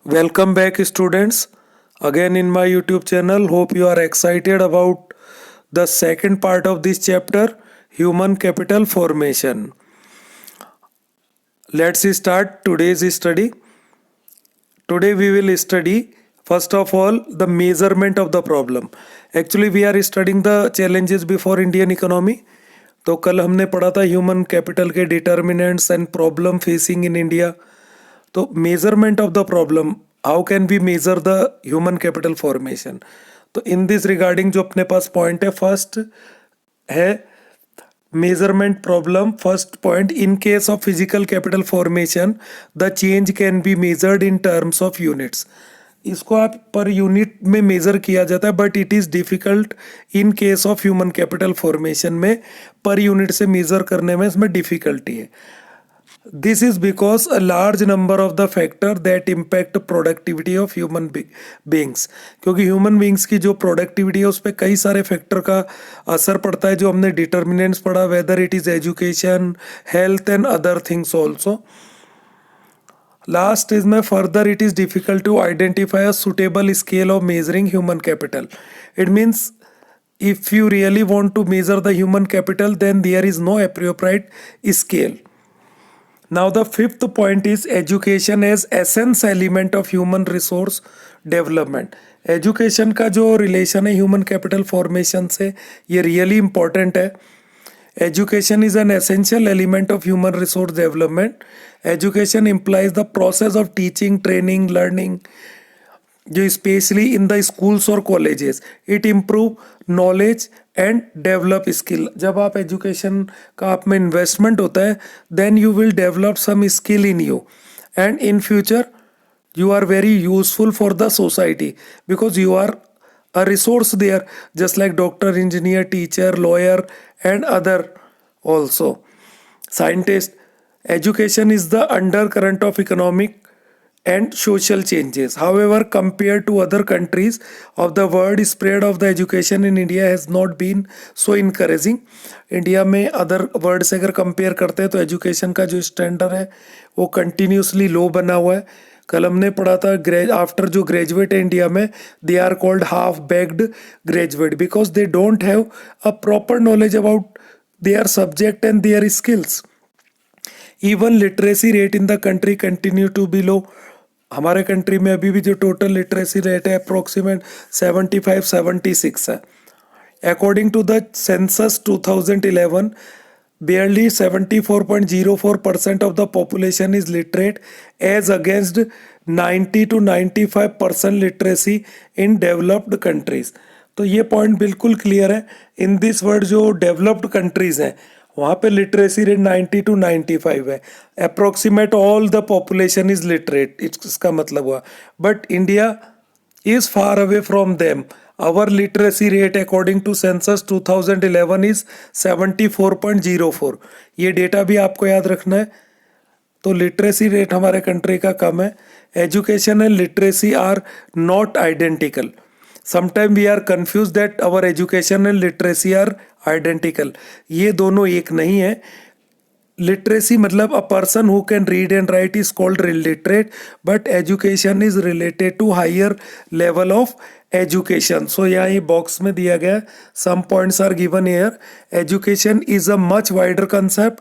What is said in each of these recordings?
Welcome back, students. Again in my YouTube channel. Hope you are excited about the second part of this chapter, human capital formation. Let's start today's study. Today we will study first of all the measurement of the problem. Actually we are studying the challenges before Indian economy. तो कल हमने पढ़ा था human capital के determinants and problem facing in India. तो measurement of the problem, how can we measure the human capital formation. तो in this regarding जो अपने पास पॉइंट है, फर्स्ट है measurement problem. First point, in case of physical capital formation the change can be measured in terms of units. इसको आप पर unit में मेजर किया जाता है, but it is difficult in case of human capital formation में per unit से major करने में इसमें डिफिकल्टी है. This is because a large number of the factor that impact productivity of human beings. क्योंकि human beings की जो productivity है उस पर कई सारे फैक्टर का असर पड़ता है, जो हमने डिटर्मिनेंट्स पढ़ा, whether it is education, health and other things also. Last is में further it is difficult to identify a suitable scale of measuring human capital. It means if you really want to measure the human capital, then there is no appropriate scale. Now the fifth point is education as essence element of human resource development. Education का जो relation है human capital formation से, ये really important है. Education is an essential element of human resource development. Education implies the process of teaching, training, learning, जो specially in the schools और colleges. It improve knowledge and develop skill. जब आप education का आप में investment होता है, then you will develop some skill in you, and in future you are very useful for the society because you are a resource there, just like doctor, engineer, teacher, lawyer and other also scientist. Education is the undercurrent of economic and social changes. However, compared to other countries of the world, spread of the education in India has not been so encouraging. India में other world से अगर compare करते हैं तो education का जो standard है वो कंटिन्यूसली लो बना हुआ है. कल हमने पढ़ा था आफ्टर जो ग्रेजुएट है इंडिया में, they are called half baked graduate because they don't have a proper knowledge about their subject and their skills. Even literacy rate in the country continue to be low. हमारे country में अभी भी जो total literacy rate है approximate 75-76 है. According to the census 2011, barely 74.04% of the population is literate as against 90 to 95% literacy in developed countries. तो ये point बिल्कुल क्लियर है. इन दिस वर्ल्ड जो डेवलप्ड कंट्रीज हैं वहाँ पे लिटरेसी रेट 90 to 95 है. Approximate all the population is literate, इसका मतलब हुआ. But India is far away from them. Our literacy rate according to census 2011 is 74.04. ये डेटा भी आपको याद रखना है. तो लिटरेसी रेट हमारे कंट्री का कम है. Education and literacy are not identical. Sometime we are confuse that our education and literacy are identical. ये दोनों एक नहीं है. लिटरेसी मतलब a person who can read and write is called literate, but education is related to higher level of education. So यहाँ ये box में दिया गया, some points are given here. Education is a much wider concept.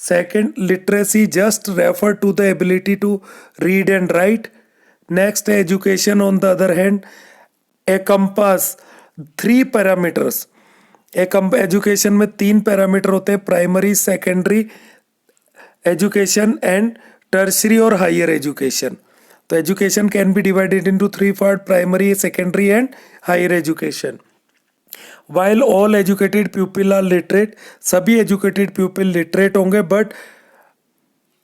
Second, literacy just refer to the ability to read and write. Next, education on the other hand encompass 3 parameters. Education में 3 parameter होते हैं, primary, secondary education and tertiary और higher education. तो education can be divided into 3 part, primary, secondary and higher education. While all educated people are literate, सभी educated people literate होंगे, but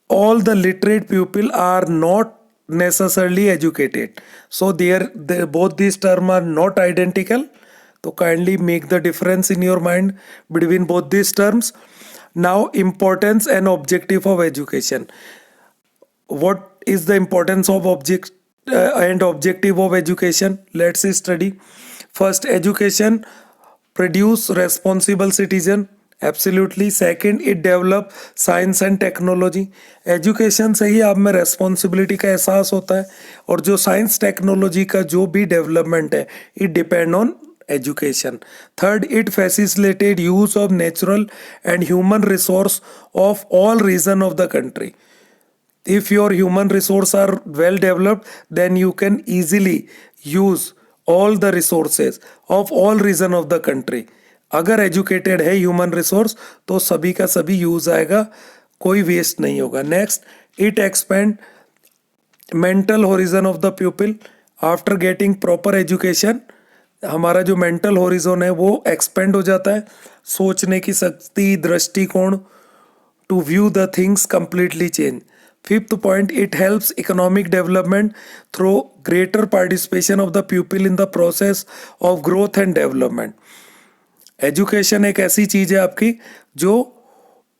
all the literate people are not necessarily educated. So both these terms are not identical. So kindly make the difference in your mind between both these terms. Now, importance and objective of education. What is the importance of and objective of education? Let's study. First, education produce responsible citizen. Absolutely. Second, it develop science and technology. Education से ही आप में responsibility का एहसास होता है, और जो science technology का जो भी डेवलपमेंट है, it depend on education. Third, it facilitated use of natural and human resource of all region of the country. If your human resource are well developed, then you can easily use all the resources of all region of the country. अगर educated है human resource तो सभी का सभी use आएगा, कोई waste नहीं होगा। Next, it expand mental horizon of the people. After getting proper education, हमारा जो मेंटल होरिजन है वो एक्सपेंड हो जाता है, सोचने की शक्ति, दृष्टिकोण, to view the things completely change. Fifth point, it helps economic development through greater participation of the people in the process of growth and development. Education एक ऐसी चीज है आपकी जो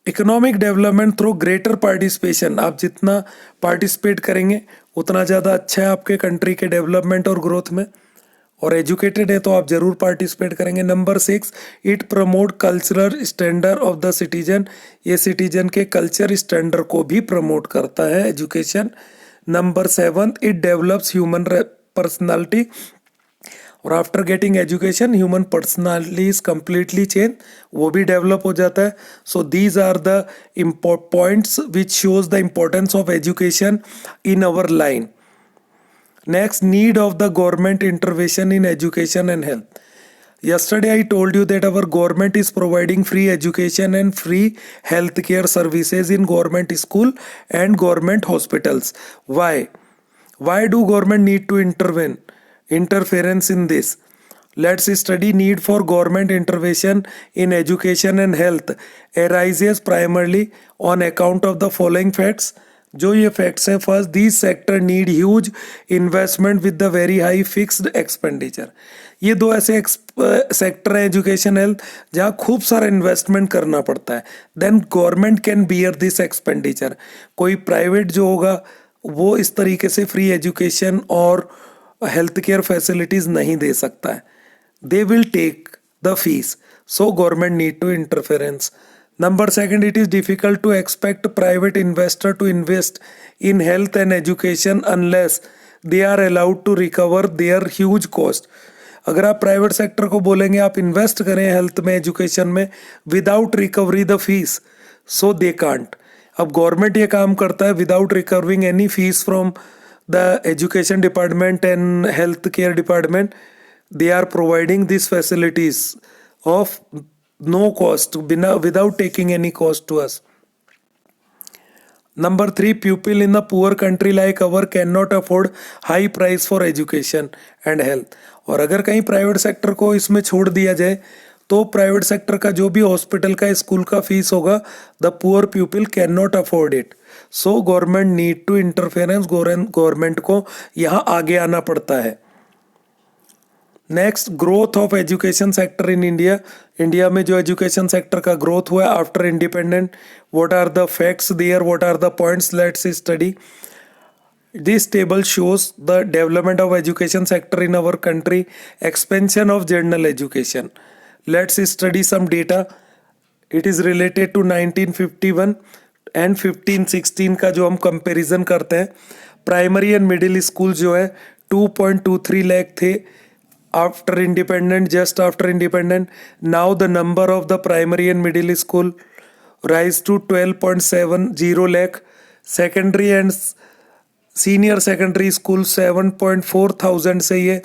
economic development through greater participation, आप जितना participate करेंगे उतना ज़्यादा अच्छा है आपके कंट्री के डेवलपमेंट और ग्रोथ में। और एजुकेटेड है तो आप जरूर पार्टिसिपेट करेंगे। Number 6, it promote cultural standard of the citizen. ये सिटीजन के कल्चर स्टैंडर्ड को भी प्रमोट करता है education. Number 7, it develops human personality. और after getting education human personality is completely change, वो भी डेवलप हो जाता है। So these are the points which shows the importance of education in our line. Next, need of the government intervention in education and health. Yesterday I told you that our government is providing free education and free healthcare services in government school and government hospitals. Why? Why do government need to interference in this? Let's study. Need for government intervention in education and health arises primarily on account of the following facts. जो ये facts हैं, first, this sector need huge investment with the very high fixed expenditure. ये दो ऐसे sector हैं, education health, जहाँ खूब सारा इन्वेस्टमेंट करना पड़ता है। Then government can bear this expenditure. कोई प्राइवेट जो होगा वो इस तरीके से फ्री एजुकेशन और हेल्थ केयर फैसिलिटीज नहीं दे सकता है, they will take the fees, so government need to interference. Number 2, it is difficult to expect private investor to invest in health and education unless they are allowed to recover their huge cost. अगर आप private sector को बोलेंगे आप invest करें health में, education में, without recovery the fees, so they can't. अब government ये काम करता है without recovering any fees from the education department and health care department, they are providing this facilities of no cost, without taking any cost to us. Number 3, people in the poor country like our cannot afford high price for education and health. और अगर कहीं private sector को इसमें छोड़ दिया जाए तो private sector का जो भी हॉस्पिटल का, स्कूल का फीस होगा, the poor people can not afford it, so government need to interference. Government को यहाँ आगे आना पड़ता है। Next, growth of education sector in India. India में जो एजुकेशन सेक्टर का ग्रोथ हुआ है after independent, what are the facts there, what are the points, let's study. This table shows the development of education sector in our country, expansion of general education. Let's study some data. It is related to 1951 and 15-16 का जो हम comparison करते हैं। Primary and middle school जो है 2.23 लाख थे after independent, just after independent. Now the number of the primary and middle school rise to 12.70 lakh. Secondary and senior secondary school 7.4 thousand से ये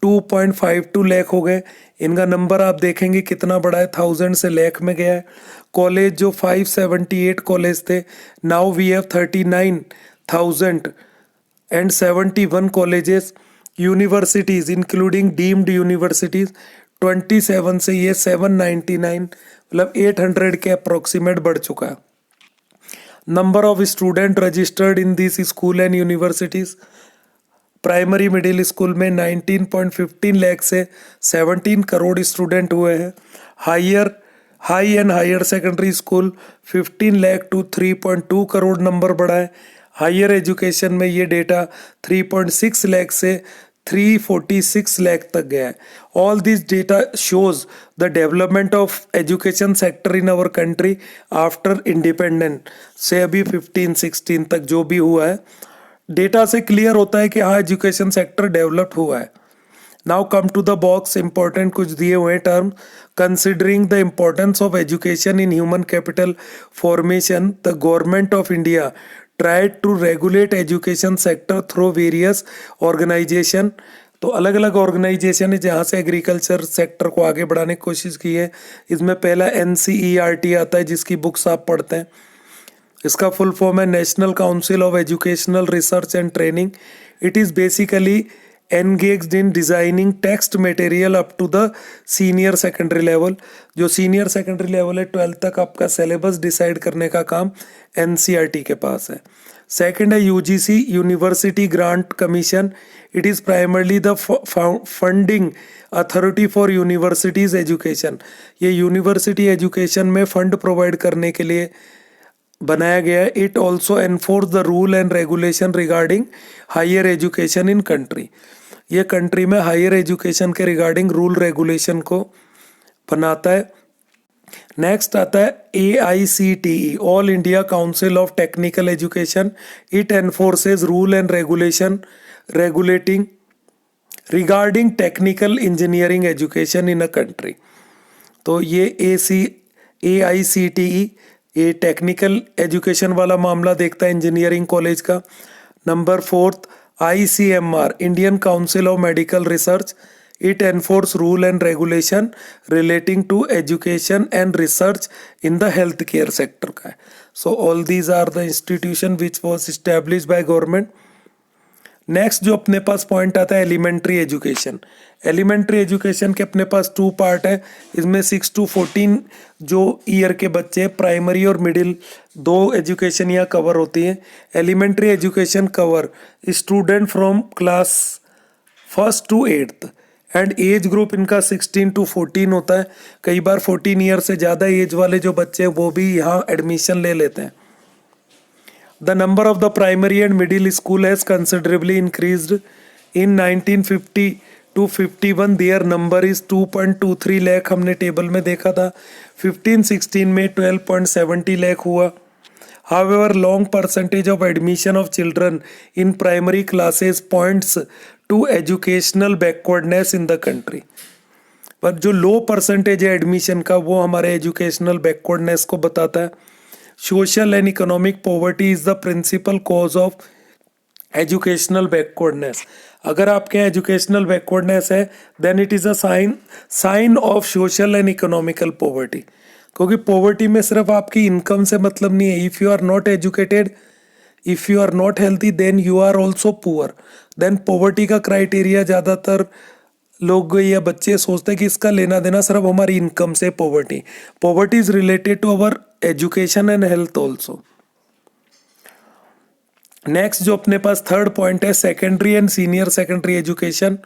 2.52 लाख हो गए। इनका नंबर आप देखेंगे कितना बड़ा है, थाउजेंड से लाख में गया है। कॉलेज जो 578 कॉलेज थे, now we have 39,071 colleges. Universities including deemed universities 27 से ये 799, मतलब 800 के अप्रोक्सीमेट बढ़ चुका है। Number of student registered in this school and universities, primary middle school में 19.15 लाख से 17 करोड़ स्टूडेंट हुए हैं। High and higher secondary school 15 lakh to 3.2 crore number बढ़ा है। हायर एजुकेशन में ये डेटा 3.6 लाख से 346 lakh तक गया है. All this data shows the development of education sector in our country after independence से अभी 15-16 तक जो भी हुआ है, डेटा से क्लियर होता है कि हाँ एजुकेशन सेक्टर डेवलप हुआ है. Now come to the box. Important कुछ दिए हुए term. Considering the importance of education in human capital formation, the government of India tried to regulate education sector through various organization. तो अलग अलग organisation है जहाँ से एग्रीकल्चर सेक्टर को आगे बढ़ाने की कोशिश की है. इसमें पहला NCERT आता है जिसकी बुक्स आप पढ़ते हैं. इसका फुल फॉर्म है national council of educational research and training. It is basically engaged in designing text material up to the senior secondary level. जो सीनियर सेकेंडरी लेवल है 12th तक आपका सिलेबस डिसाइड करने का काम NCERT के पास है. सेकंड है UGC university grant commission. It is primarily the funding authority for universities education. ये यूनिवर्सिटी एजुकेशन में फंड प्रोवाइड करने के लिए बनाया गया है. It also enforce the rule and regulation regarding higher education in country. ये कंट्री में हायर एजुकेशन के रिगार्डिंग रूल रेगुलेशन को बनाता है. नेक्स्ट आता है AICTE all India council of technical education. It enforces rule and regulation regulating regarding technical engineering education in a country. तो ये AICTE ये टेक्निकल एजुकेशन वाला मामला देखता है इंजीनियरिंग कॉलेज का. Number 4 ICMR Indian council of medical research. It enforce rule and regulation relating to education and research in the health care sector का है. So all these are the institution which was establish by government. Next जो अपने पास point आता है elementary education. Elementary education के अपने पास 2 part है. इसमें 6 to 14 जो ईयर के बच्चे प्राइमरी और मिडिल 2 एजुकेशन यहाँ कवर होती है. Elementary education cover student from class 1st to 8th and age group इनका 16 to 14 होता है. कई बार 14 ईयर से ज़्यादा एज वाले जो बच्चे हैं वो भी यहाँ एडमिशन ले लेते हैं. The number of the primary and middle school has considerably increased. In 1950 to 51 their number is 2.23 lakh. हमने टेबल में देखा था. 15-16 में 12.70 lakh हुआ. However, long percentage of admission of children in primary classes points to educational backwardness in the country. पर जो लो percentage है admission का वो हमारे एजुकेशनल बैकवर्डनेस को बताता है. Social and economic poverty is the principal cause of educational backwardness. अगर आपके एजुकेशनल बैकवर्डनेस है then it is a sign of social and economical poverty. क्योंकि पॉवर्टी में सिर्फ आपकी इनकम से मतलब नहीं है. If you are not educated, if you are not healthy, then you are also poor. Then poverty का क्राइटेरिया ज़्यादातर लोग या बच्चे सोचते हैं कि इसका लेना देना सिर्फ हमारी इनकम से. Poverty is related to our education and health also. Next जो अपने पास थर्ड पॉइंट है secondary and senior secondary education.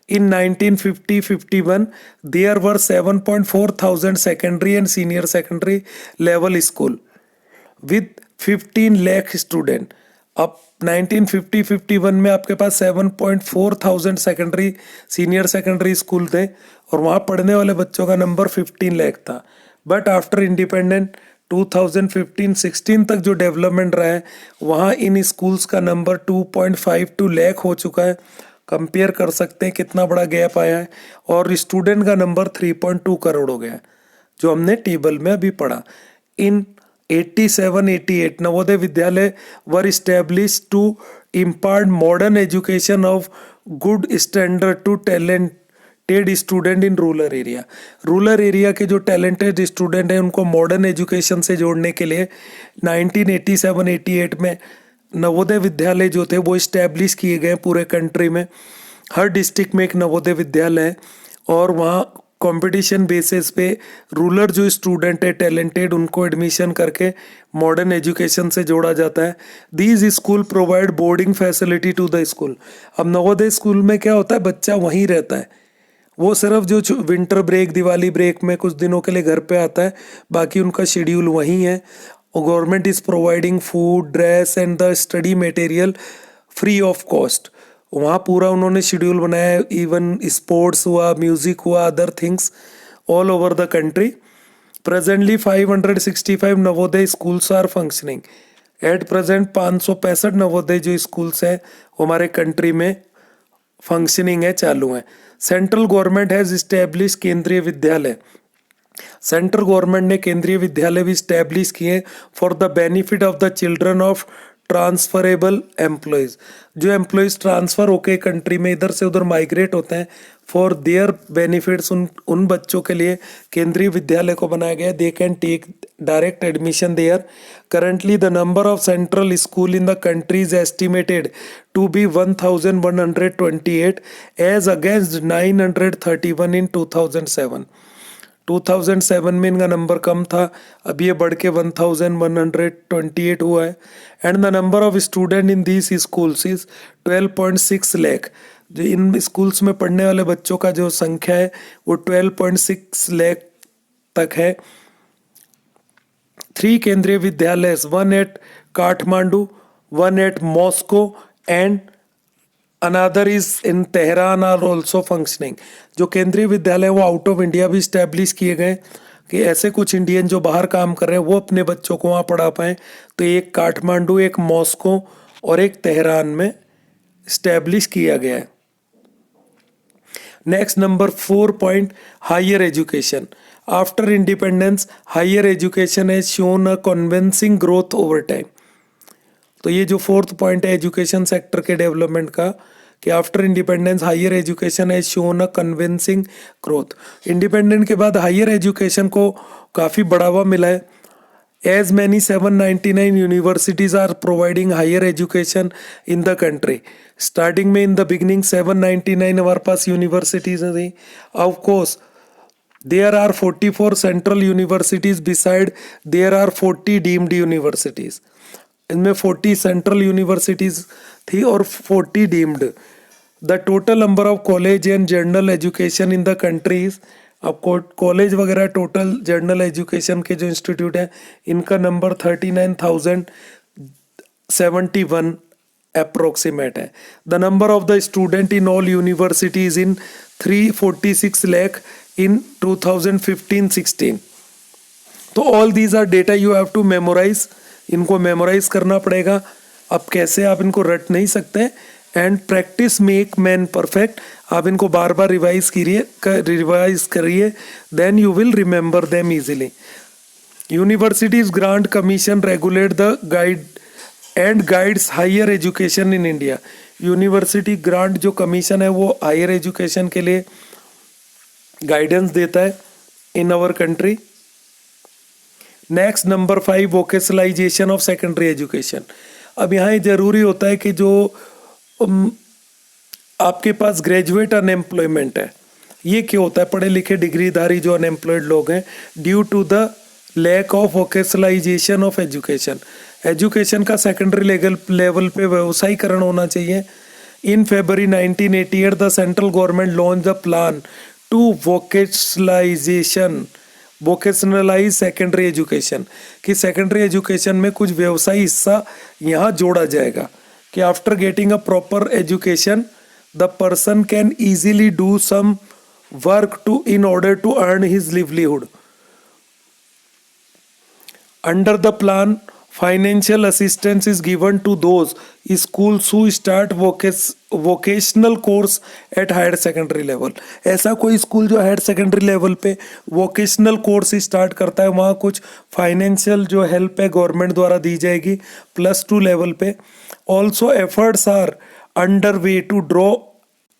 In 1950-51 there were 7.4 secondary and senior secondary level school with 15 lakh student. अब 1950-51 में आपके पास 7.4 सेकेंडरी सीनियर सेकेंडरी स्कूल थे और वहाँ पढ़ने वाले बच्चों का नंबर 15 लाख था. बट आफ्टर इंडिपेंडेंट 2015-16 तक जो डेवलपमेंट रहा है वहाँ इन स्कूल्स का नंबर 2.52 लाख हो चुका है. कंपेयर कर सकते हैं कितना बड़ा गैप आया है. और स्टूडेंट का नंबर 3.2 करोड़ हो गया है जो हमने टेबल में अभी पढ़ा. इन 87-88 Navodaya Vidyalaya were establish to impart modern education of good standard to talented student in rural area. Rural area के जो टैलेंटेड स्टूडेंट हैं उनको मॉडर्न एजुकेशन से जोड़ने के लिए 1987-88 में नवोदय विद्यालय जो थे वो इस्टेब्लिश किए गए पूरे कंट्री में. हर डिस्ट्रिक्ट में एक नवोदय विद्यालय है और वहाँ कंपटीशन बेसिस पे रूरल जो स्टूडेंट है टैलेंटेड उनको एडमिशन करके मॉडर्न एजुकेशन से जोड़ा जाता है. These school provide boarding facility to the school. अब नवोदय स्कूल में क्या होता है बच्चा वहीं रहता है. वो सिर्फ जो विंटर ब्रेक दिवाली ब्रेक में कुछ दिनों के लिए घर पे आता है बाकी उनका शेड्यूल वहीं है. Government is providing food dress and the study material free of cost. वहाँ पूरा उन्होंने शेड्यूल बनाया है, इवन स्पोर्ट्स हुआ, म्यूजिक हुआ, other things all over the country. Presently 565 Navodaya schools are functioning. At present 565 Navodaya जो स्कूल्स हैं हमारे कंट्री में फंक्शनिंग है, चालू है. सेंट्रल गवर्नमेंट हैज इस्टेब्लिश केंद्रीय विद्यालय. सेंट्रल गवर्नमेंट ने केंद्रीय विद्यालय भी स्टैब्लिश किए for the benefit of the children of transferable employees. जो एम्प्लॉयज ट्रांसफर होके कंट्री में इधर से उधर माइग्रेट होते हैं, फॉर देयर बेनिफिट्स उन बच्चों के लिए केंद्रीय विद्यालय को बनाया गया. They can take direct admission there. Currently the number of central school in the country is estimated to be 1128 as against 931 in 2007. 2007 में इनका नंबर कम था, अब ये बढ़ के 1128 हुआ है. And the number of student in these schools is 12.6 lakh. जो इन स्कूल्स में पढ़ने वाले बच्चों का जो संख्या है वो 12.6 लाख तक है. 3 Kendriya Vidyalaya, 1 at Kathmandu, 1 at Moscow and another is in Tehran are also functioning. जो केंद्रीय विद्यालय वो आउट ऑफ इंडिया भी स्टैब्लिश किए गए कि ऐसे कुछ इंडियन जो बाहर काम कर रहे हैं वो अपने बच्चों को वहाँ पढ़ा पाएँ. तो एक काठमांडू, एक मॉस्को और एक तेहरान में स्टैब्लिश किया गया है. Next number 4 point, higher education. After independence higher education has shown a convincing growth over time. तो ये जो 4th पॉइंट है एजुकेशन सेक्टर के डेवलपमेंट का, कि after independence higher education has shown a convincing growth. Independent के बाद higher education को काफ़ी बढ़ावा मिला है. As many 799 universities are providing higher education in the country. Starting में इन द बिगनिंग 799 हमारे पास यूनिवर्सिटीज थी. Of course there are 44 central universities beside there are 40 deemed universities. इनमें 40 सेंट्रल यूनिवर्सिटीज थी और 40 deemed. The total number of college and general education in the countries. अब college वगैरह total general education के जो इंस्टीट्यूट हैं इनका नंबर 39,071 अप्रोक्सीमेट है. The number of the student in all universities in 346 lakh in 2015-16. तो all these are data you have to memorise. इनको memorise करना पड़ेगा. अब कैसे, आप इनको रट नहीं सकते. And practice make man perfect. आप इनको बार बार रिवाइज करिए, then you will remember them easily. Universities grant commission regulate the guide and guides higher education in India. University grant जो कमीशन है वो हायर एजुकेशन के लिए गाइडेंस देता है in our country. Next number 5, vocationalisation of secondary education. अब यहाँ ये जरूरी होता है कि जो आपके पास ग्रेजुएट अनएम्प्लॉयमेंट है, ये क्यों होता है, पढ़े लिखे डिग्रीधारी जो अनएम्प्लॉयड लोग हैं, due to the lack of vocationalization of education. Education का सेकेंडरी लेवल पे व्यवसायीकरण होना चाहिए. In February 1988 the central government launch the plan to vocationalize secondary education, कि सेकेंडरी एजुकेशन में कुछ व्यवसायी हिस्सा यहाँ जोड़ा जाएगा कि after getting a proper education the person can easily do some work to in order to earn his livelihood. Under the plan financial assistance is given to those schools who start vocational course at higher secondary level. ऐसा कोई school जो higher secondary level पे vocational course start करता है, वहाँ कुछ financial जो help है गवर्नमेंट द्वारा दी जाएगी +2 लेवल पे. Also efforts are under way to draw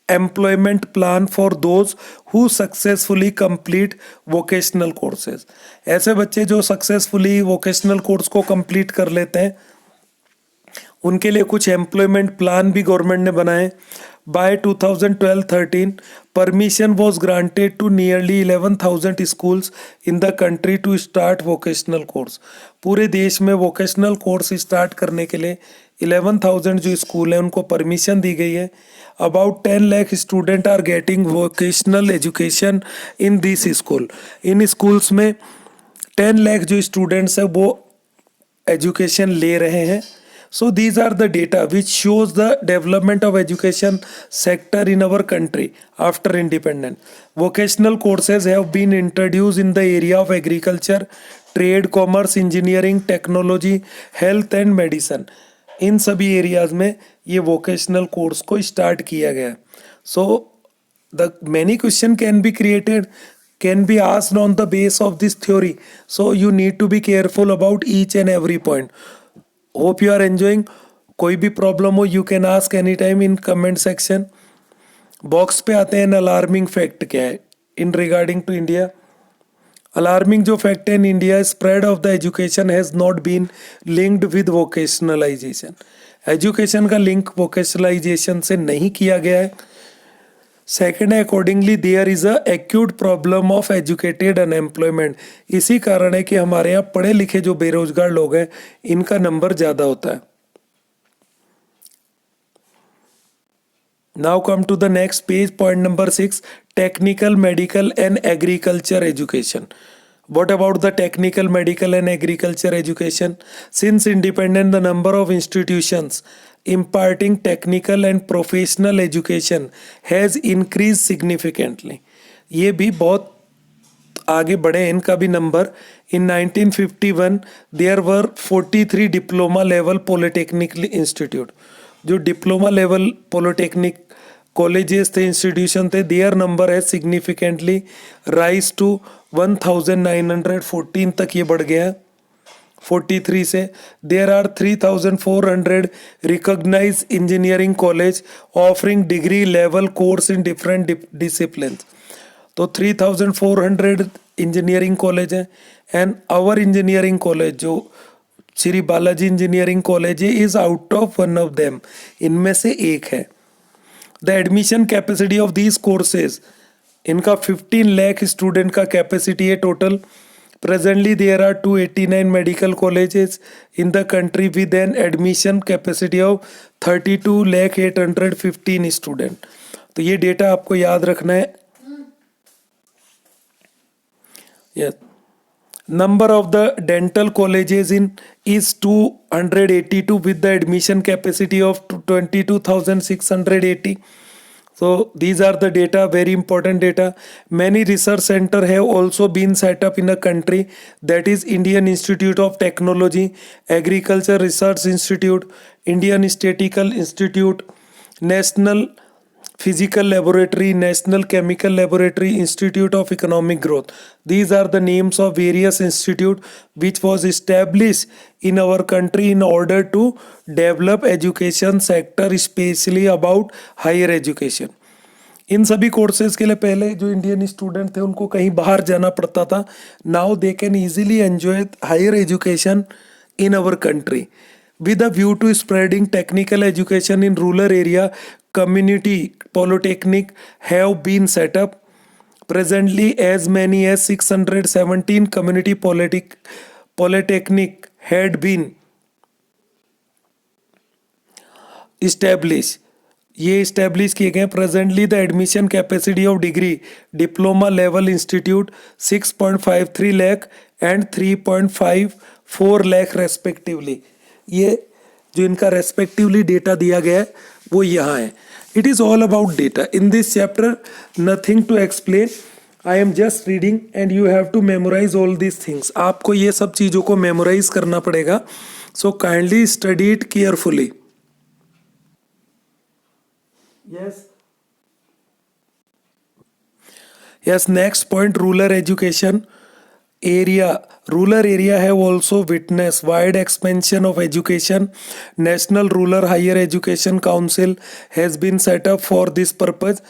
employment plan for those who successfully complete vocational courses. ऐसे बच्चे जो सक्सेसफुली वोकेशनल कोर्स को कंप्लीट कर लेते हैं उनके लिए कुछ एम्प्लॉयमेंट प्लान भी गवर्नमेंट ने बनाए. By 2012-13 permission was granted to nearly 11,000 schools in the country to start vocational course. पूरे देश में वोकेशनल कोर्स स्टार्ट करने के लिए 11,000 जो स्कूल हैं उनको परमिशन दी गई है. About 10 lakh students are getting vocational education in this school. In schools में 10 लाख जो स्टूडेंट्स हैं वो एजुकेशन ले रहे हैं. So these are the data which shows the development of education sector in our country after independence. Vocational courses have been introduced in the area of agriculture, trade, commerce, engineering, technology, health and medicine. इन सभी areas में ये vocational course को start किया गया. So the many question can be created, can be asked on the base of this theory, so you need to be careful about each and every point. Hope you are enjoying. कोई भी problem हो you can ask anytime in comment section. Box पे आते हैं alarming fact क्या है in regarding to India. Alarming जो fact है in India, spread of the education has not been linked with vocationalisation. Education का लिंक वोकेशनलाइजेशन से नहीं किया गया है. सेकेंड है accordingly there is a acute problem of educated unemployment. इसी कारण है कि हमारे यहाँ पढ़े लिखे जो बेरोजगार लोग हैं इनका नंबर ज़्यादा होता है. Now come to the next page, point number 6, technical, medical and agriculture education. What about the technical, medical and agriculture education? Since independence, the number of institutions imparting technical and professional education has increased significantly. ये भी बहुत आगे बढ़े हैं इनका भी number. In 1951, there were 43 diploma level polytechnic institute. जो diploma level polytechnic colleges थे, इंस्टीट्यूशन थे, देयर नंबर है सिग्निफिकेंटली राइज टू 1914 तक ये बढ़ गया 43 से. There are 3400 recognise engineering college offering degree level course in different discipline. तो 3400 इंजीनियरिंग कॉलेज हैं. एंड आवर इंजीनियरिंग कॉलेज जो Shri Balaji engineering college is out of one of them, इनमें से एक है. The admission capacity of these courses, इनका 15 lakh student का capacity है total. Presently there are 289 medical colleges in the country with an admission capacity of 32,815 student. तो ये data आपको याद रखना है. Yes, number of the dental colleges in is 282 with the admission capacity of 22,680. So these are the data, very important data. Many research center have also been set up in a country, that is Indian Institute of Technology, Agriculture Research Institute, Indian Statistical Institute, National Physical Laboratory, National Chemical Laboratory, Institute of Economic Growth. These are the names of various institute which was established in our country in order to develop education sector, especially about higher education. इन सभी courses के लिए पहले जो Indian student थे उनको कहीं बाहर जाना पड़ता था. Now they can easily enjoy higher education in our country. With a view to spreading technical education in rural area, community polytechnic have been set up. Presently, as many as 617 community polytechnic had been established. ये establish किए गए. Presently, the admission capacity of degree diploma level institute 6.53 lakh and 3.54 lakh respectively. ये जो इनका respectively data दिया गया है वो यहाँ है. It is all about data. In this chapter nothing to explain, I am just reading and you have to memorise all this things. आपको ये सब चीज़ों को मेमोराइज करना पड़ेगा. So kindly study it carefully. Yes, next point, rural education area. Rural area have also witnessed wide expansion of education. National Rural Higher Education Council has been set up for this purpose.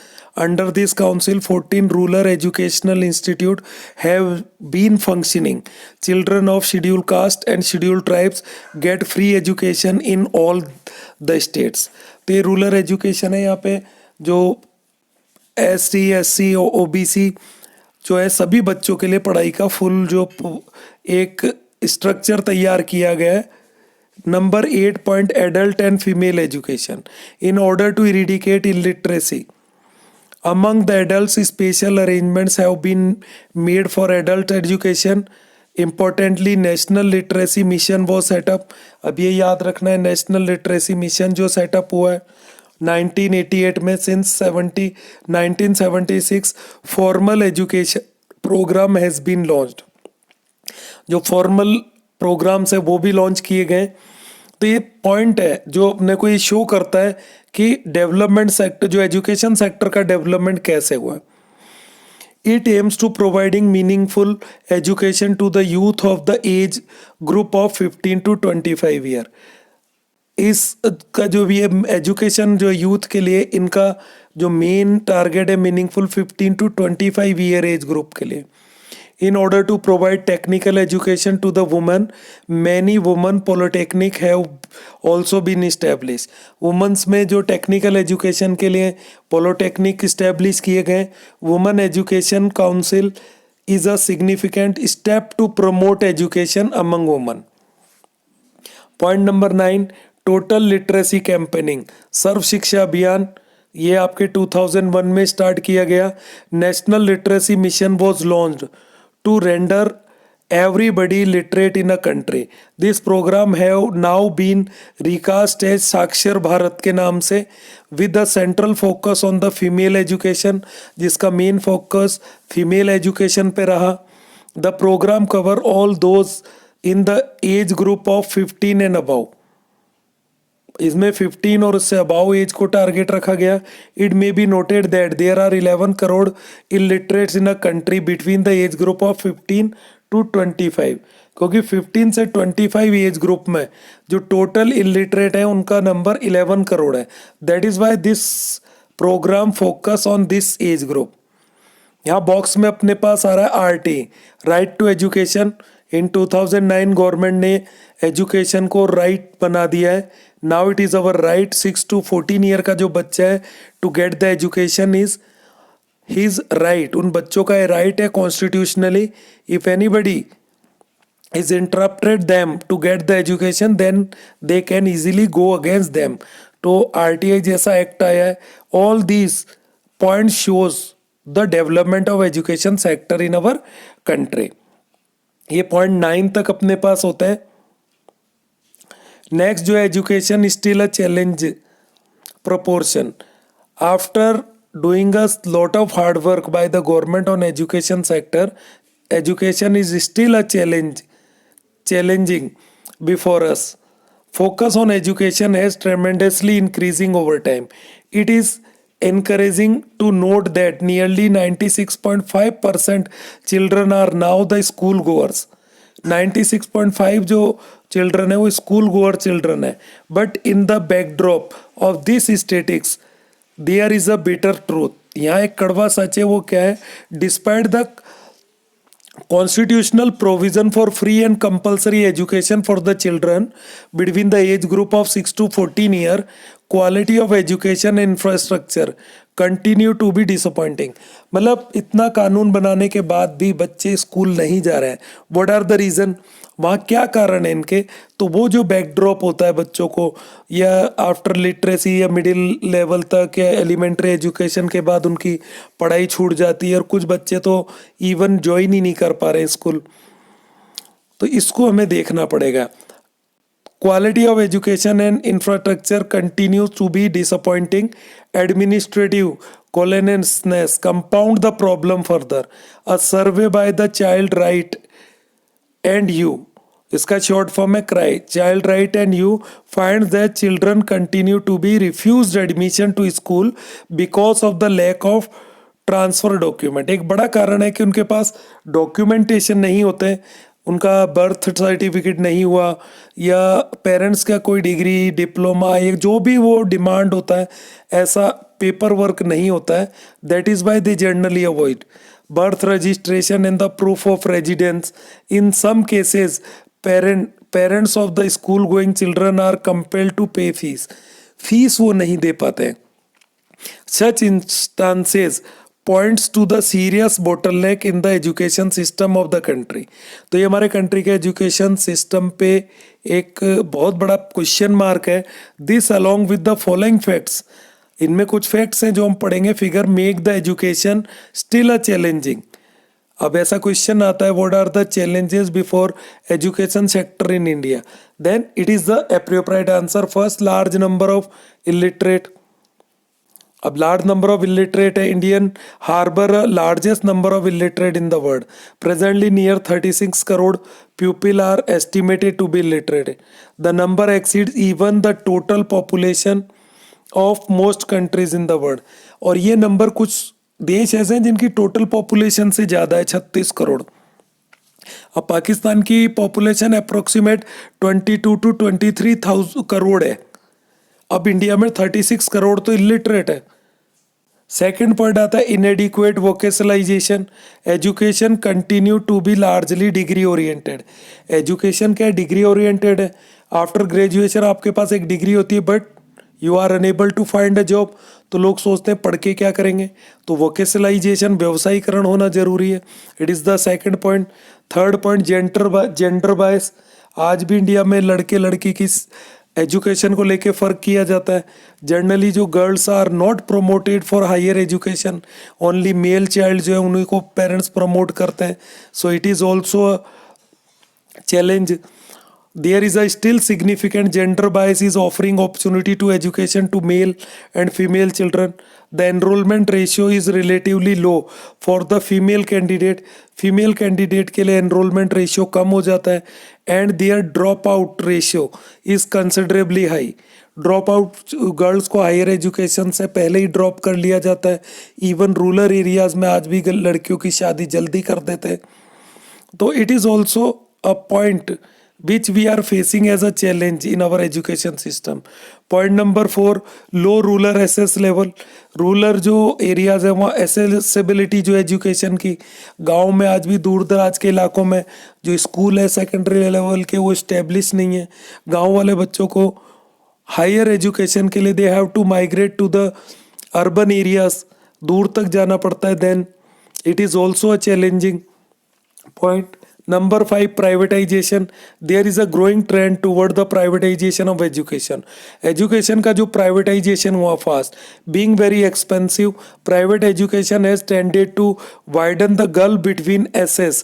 Under this council, 14 rural educational institute have been functioning. Children of scheduled caste and scheduled tribes get free education in all the states. तो ये rural education है. यहाँ पे जो SC, SC, OBC जो है सभी बच्चों के लिए पढ़ाई का फुल जो एक स्ट्रक्चर तैयार किया गया है. Number 8 point, adult and female education. In order to eradicate illiteracy among the adults, special arrangements have been made for adult education importantly national literacy mission वो सेटअप, अब ये याद रखना है, नेशनल लिटरेसी मिशन जो सेटअप हुआ है 1988 में, since 1976 formal education program has been launched. जो फॉर्मल प्रोग्राम्स है वो भी लॉन्च किए गए। तो ये पॉइंट है जो अपने को ये शो करता है कि डेवलपमेंट सेक्टर, जो एजुकेशन सेक्टर का डेवलपमेंट कैसे हुआ है। It aims to providing meaningful education to the youth of the age group of 15 to 25 year. इस का जो भी है एजुकेशन जो यूथ के लिए, इनका जो मेन टारगेट है meaningful 15 to 25 year age group के लिए। In order to provide technical education to the women, many women polytechnic have also been established. Women's में जो technical education के लिए polytechnic establish किए गए। Women Education Council is a significant step to promote education among women. Point number 9, total literacy campaigning, सर्व शिक्षा अभियान, ये आपके 2001 में स्टार्ट किया गया। National literacy mission was launched to render everybody literate in a country. This program have now been recast as साक्षर भारत के नाम से, with the central focus on the female education, जिसका मेन फोकस फीमेल एजुकेशन पे रहा। The program cover all those in the age group of 15 and above. इसमें 15 और उससे अबाव एज को टारगेट रखा गया। It may be noted that there are 11 crore illiterates in a country between the age group of 15 to 25, क्योंकि 15 से 25 age group में जो टोटल इलिटरेट है उनका नंबर 11 करोड़ है। That is why this program focus on this age group. यहाँ बॉक्स में अपने पास आ रहा है RT, right to education. In 2009 government ने एजुकेशन को राइट बना दिया है। Now it is our right, 6 to 14 year का जो बच्चा है to get the education is his right. उन बच्चों का राइट है constitutionally. If anybody is interrupted them to get the education, then they can easily go against them. तो RTI जैसा एक्ट आया है। all these points shows the development of education sector in our country. ये point 9 तक अपने पास होता है। Next जो education still a challenge proportion. After doing a lot of hard work by the government on education sector, education is still a challenging before us. Focus on education has tremendously increasing over time. It is encouraging to note that nearly 96.5% children are now the school goers. 96.5 जो children है वो school goer children है। But in the backdrop of this statistics there is a bitter truth. यहाँ एक कड़वा सच है, वो क्या है? Despite the constitutional provision for free and compulsory education for the children between the age group of 6 to 14 year, quality of education infrastructure continue to be disappointing. मतलब इतना कानून बनाने के बाद भी बच्चे स्कूल नहीं जा रहे हैं। What are the reason? वहाँ क्या कारण है इनके? तो वो जो बैकड्रॉप होता है बच्चों को, या आफ्टर लिटरेसी या मिडिल लेवल तक या एलिमेंट्री एजुकेशन के बाद उनकी पढ़ाई छूट जाती है, और कुछ बच्चे तो इवन ज्वाइन ही नहीं कर पा रहे स्कूल। तो इसको हमें देखना पड़ेगा। Quality of education and infrastructure continues to be disappointing. Administrative colonelness compound the problem further. A survey by the Child Right and You, इसका short form है CRY, Child Right and You, finds that children continue to be refused admission to school because of the lack of transfer document. एक बड़ा कारण है कि उनके पास documentation नहीं होते, उनका बर्थ सर्टिफिकेट नहीं हुआ, या पेरेंट्स का कोई डिग्री डिप्लोमा या जो भी वो डिमांड होता है ऐसा पेपर वर्क नहीं होता है। That is why they generally avoid birth registration and the proof of residence. In some cases parents of the school going children are compelled to pay fees वो नहीं दे पाते। Such instances points to the serious bottleneck in the education system of the country. तो ये हमारे country के education system पे एक बहुत बड़ा क्वेश्चन मार्क है। This along with the following facts, इनमें कुछ फैक्ट्स हैं जो हम पढ़ेंगे। Figure make the education still a challenging. अब ऐसा क्वेश्चन आता है, what are the challenges before education sector in India, then it is the appropriate answer first, large number of illiterate. अब लार्ज नंबर ऑफ इलिटरेट है, Indian harbour largest number of illiterate in the world. Presently near 36 crore pupil are estimated to be illiterate. The number exceeds even the total population of most countries in the world. और ये number कुछ देश ऐसे हैं जिनकी total population से ज़्यादा है, 36 करोड़. अब पाकिस्तान की पॉपुलेशन अप्रोक्सीमेट 22 to 23,000 करोड़ है. अब इंडिया में 36 करोड़ तो इलिटरेट है. सेकेंड पॉइंट आता है inadequate vocationalisation. Education continue to be largely degree oriented. Education क्या है? डिग्री ओरिएंटेड है. आफ्टर ग्रेजुएशन आपके पास एक डिग्री होती है but you are unable to find a job. तो लोग सोचते हैं पढ़ के क्या करेंगे, तो वोकेशनलाइजेशन, व्यवसायीकरण होना जरूरी है. It is the second point. Third point gender bias. आज भी इंडिया में लड़के लड़की की एजुकेशन को लेके फ़र्क किया जाता है. जनरली जो girls are not promoted for higher education, only male child जो है उन्हीं को पेरेंट्स प्रमोट करते हैं. So it is also a challenge. There is a still significant gender bias is offering opportunity to education to male and female children. The enrollment ratio is relatively low for the female candidate. Female candidate के लिए enrollment ratio कम हो जाता है and their dropout ratio is considerably high. Drop out girls को higher education से पहले ही drop कर लिया जाता है. इवन रूरल एरियाज में आज भी लड़कियों की शादी जल्दी कर देते हैं. तो it is also a point which we are facing as a challenge in our education system. Point number 4, low rural access level. Rural जो एरियाज है वहाँ एसेसिबिलिटी जो एजुकेशन की, गांव में आज भी दूर दराज के इलाकों में जो स्कूल है सेकेंडरी लेवल के वो इस्टेब्लिश नहीं है. गांव वाले बच्चों को हायर एजुकेशन के लिए they have to migrate to the urban areas, दूर तक जाना पड़ता है. Then it is also a challenging point. Number 5, privatization. There is a growing trend toward the privatization of education. Education का जो privatization हुआ fast, being very expensive, private education has tended to widen the gulf between SS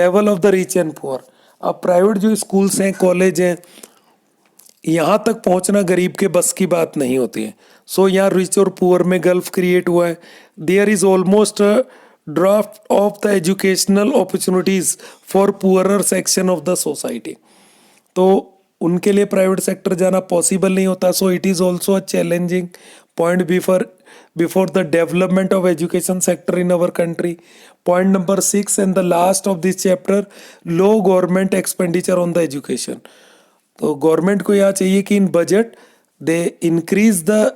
level of the rich and poor. अब private जो schools हैं, college हैं, यहाँ तक पहुँचना गरीब के बस की बात नहीं होती है. सो यहाँ रिच और पुअर में गल्फ क्रिएट हुआ है. There is almost draft of the educational opportunities for poorer section of the society. तो उनके लिए प्राइवेट सेक्टर जाना पॉसिबल नहीं होता. So it is also a challenging point before the development of education sector in our country. Point number 6 and the last of this chapter, low government expenditure on the education. तो government को यह चाहिए कि in budget they increase the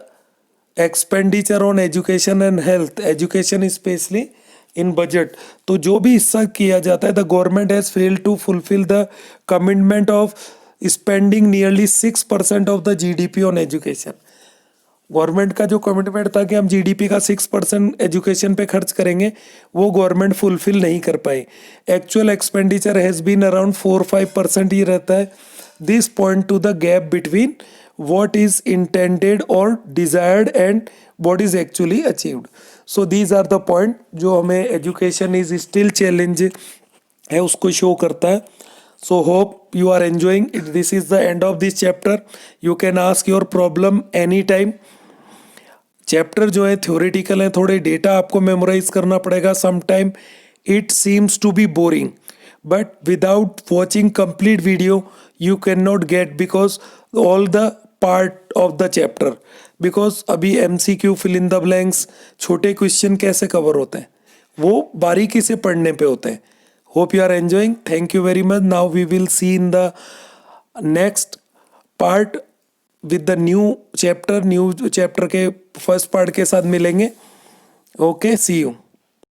expenditure on education and health, education specially in budget. तो जो भी हिस्सा किया जाता है, the government has failed to fulfil the commitment of spending nearly 6% of the GDP on education. Government का जो commitment था कि हम GDP का 6% एजुकेशन पे खर्च करेंगे, वो गवर्नमेंट फुलफिल नहीं कर पाई. Actual expenditure has been around 4-5% ही रहता है. This point to the gap between what is intended or desired and what is actually achieved. So these are the point जो हमें education is still challenge है उसको show करता है. So hope you are enjoying it. This is the end of this chapter. You can ask your problem anytime. Chapter जो है theoretical है, थोड़े डेटा आपको मेमोराइज करना पड़ेगा. Sometime it seems to be boring, but without watching complete video you can not get because all the part of the chapter. Because अभी MCQ, fill in the blanks, छोटे question कैसे cover होते हैं वो बारीकी से पढ़ने पे होते हैं. Hope you are enjoying. Thank you very much. Now we will see in the next part with the new chapter के फर्स्ट पार्ट के साथ मिलेंगे. Okay, see you.